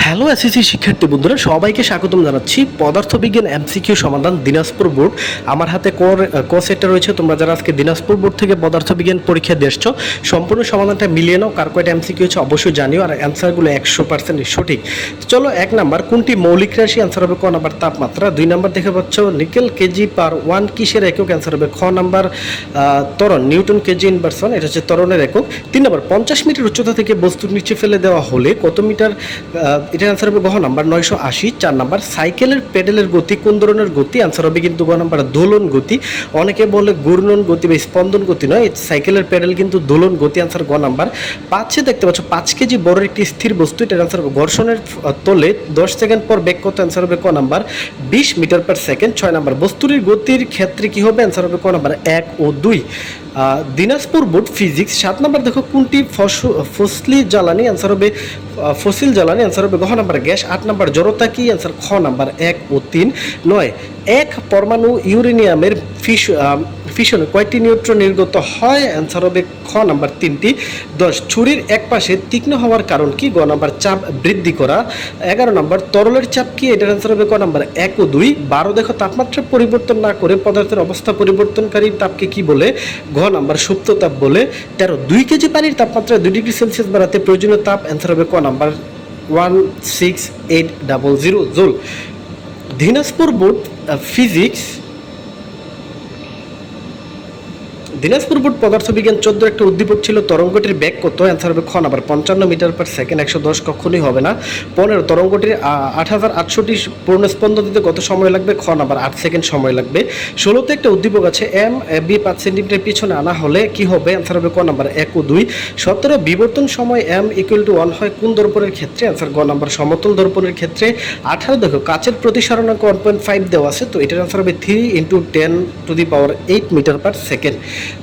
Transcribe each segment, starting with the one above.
Hello SSC শিক্ষার্থী বন্ধুরা, সবাইকে স্বাগতম জানাচ্ছি পদার্থবিজ্ঞান এমসিকিউ সমাধান দিনাজপুর বোর্ড। আমার হাতে ক সেটটা রয়েছে। তোমরা যারা আজকে দিনাজপুর বোর্ড থেকে পদার্থবিজ্ঞান পরীক্ষা দিয়েছো, সম্পূর্ণ সমাধানটা মিলিয়ে নাও। কার কয়টা এমসিকিউ হচ্ছে অবশ্যই জানিও, আর অ্যান্সারগুলো 100% সঠিক। চলো, 1 নাম্বার, কোনটি মৌলিক রাশি? অ্যান্সার হবে ক নাম্বার তাপমাত্রা। 2 নাম্বার দেখে পাচ্ছ নিকেল কেজি পার 1 কিসের একক? অ্যান্সার হবে খ নাম্বার ত্বরণ, নিউটন কেজি ইনভার্সন, এটা হচ্ছে ত্বরণের একক। 3 নাম্বার, 50 মিটার উচ্চতা থেকে বস্তুর নিচে ফেলে দেওয়া হলে কত মিটার? এটার অ্যান্সার হবে গ নাম্বার 980। 4 নাম্বার, সাইকেলের পেডেলের গতি কোন ধরনের গতি? অ্যান্সার হবে কিন্তু গ নাম্বার দোলন গতি। অনেকে বলে ঘূর্ণন গতি বা স্পন্দন গতি নয়, সাইকেলের পেডেল কিন্তু দোলন গতি। অ্যান্সার গ নাম্বার। 5 দেখতে পাচ্ছ 5 কেজি বড় একটি স্থির বস্তু, এটার অ্যান্সার হবে ঘর্ষণের তলে 10 সেকেন্ড পর বেগ কত? অ্যান্সার হবে ক number 20 metre per second. 6 number, বস্তুর গতির ক্ষেত্রে কি হবে? অ্যান্সার হবে ক নাম্বার 1 ও 2। Dinajpur board physics. 7 নাম্বার দেখো, কোনটি ফসলি জ্বালানি? অ্যান্সার হবে ফসিল জ্বালানি। অ্যান্সার হবে গ নাম্বার গ্যাস। 8 নাম্বার, জড়তা কি? অ্যান্সার খ নাম্বার 1 ও 3। 9, এক পরমাণু ইউরেনিয়ামের ফিশনে কয়টি নিউট্রন নির্গত হয়? অ্যান্সার হবে খ নাম্বার 3টি। 10, ছুরির এক পাশে তীক্ষ্ণ হওয়ার কারণ কি? গ নাম্বার চাপ বৃদ্ধি করা। 11 নাম্বার, তরলের চাপ কি? এটার অ্যান্সার হবে ক নাম্বার 1 ও 2। 12 দেখো, তাপমাত্রা পরিবর্তন না করে পদার্থের অবস্থা পরিবর্তনকারী তাপকে কি বলে? ঘ নাম্বার সুপ্ত তাপ বলে। 13, 2 কেজি পানির তাপমাত্রা 2 ডিগ্রি সেলসিয়াস বাড়াতে প্রয়োজনীয় তাপ? অ্যান্সার হবে ক number 16800 joule. Dinajpur board physics. Dinajpur board পদার্থবিজ্ঞান 14 একটা উদ্দীপক ছিল, তরঙ্গটির বেগ কত? অ্যান্সার হবে খ নাম্বার 55 মিটার পার সেকেন্ড। 110 কখনোই হবে না। 15, তরঙ্গটির 8800টি পূর্ণ স্পন্দন দিতে কত সময় লাগবে? খ নাম্বার 8 সেকেন্ড সময় লাগবে। 16তে একটা উদ্দীপক আছে, এম বি 5 সেন্টিমিটার পিছনে আনা হলে কি হবে? অ্যান্সার হবে ক নাম্বার 1 ও 2। 17, বিবর্তন সময় m = 1 হয় কোন দর্পণের ক্ষেত্রে? অ্যান্সার গ নাম্বার সমতল দর্পণের ক্ষেত্রে। 18, দেখো, কাচের প্রতিসরণাঙ্ক 1.5 দেওয়া আছে, তো এটার অ্যান্সার হবে 3 × 10⁸ metre per second.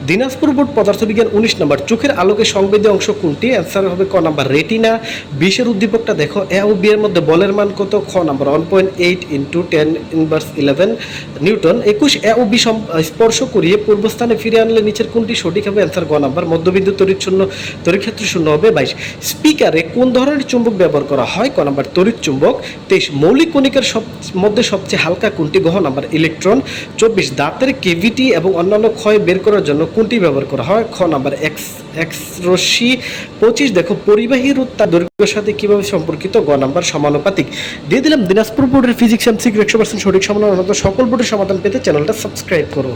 Dinajpur board পদার্থবিজ্ঞান 19 নম্বর, চোখের আলোকে সংবেদী অংশ কোনটি? অ্যান্সার হবে ক নাম্বার রেটিনা। 20 উদ্দীপকটা দেখো, এ ও বি এর মধ্যে বলের মান কত? খ নাম্বার 1.8 × 10⁻11 নিউটন। 21, এ ও বি স্পর্শ করিয়ে পূর্বস্থানে ফিরে আনলে নিচের কোনটি সঠিক হবে? অ্যান্সার গ নাম্বার মধ্যবিন্দু তড়িৎক্ষেত্র শূন্য হবে। 22, স্পিকারে কোন ধরনের চুম্বক ব্যবহার করা হয়? ক নাম্বার তড়িৎ চুম্বক। 23, মৌলিক কণিকার মধ্যে সবচেয়ে হালকা কোনটি? ঘ নাম্বার ইলেকট্রন। 24, দাঁতের কেভিটি এবং অন্যান্য ক্ষয় বের করার জন্য কোনটি ব্যবহার করা হয়? খ নাম্বার এক্স রশ্মি। 25, দেখো, পরিবাহী রোধ তার দৈর্ঘ্যের সাথে কিভাবে সম্পর্কিত? গ নাম্বার সমানুপাতিক। দিয়ে দিলাম দিনাজপুর বোর্ডের ফিজিক্স এমসিকিউ 100% সঠিক সমাধান। সকল বোর্ডের সমাধান পেতে চ্যানেলটা সাবস্ক্রাইব করো।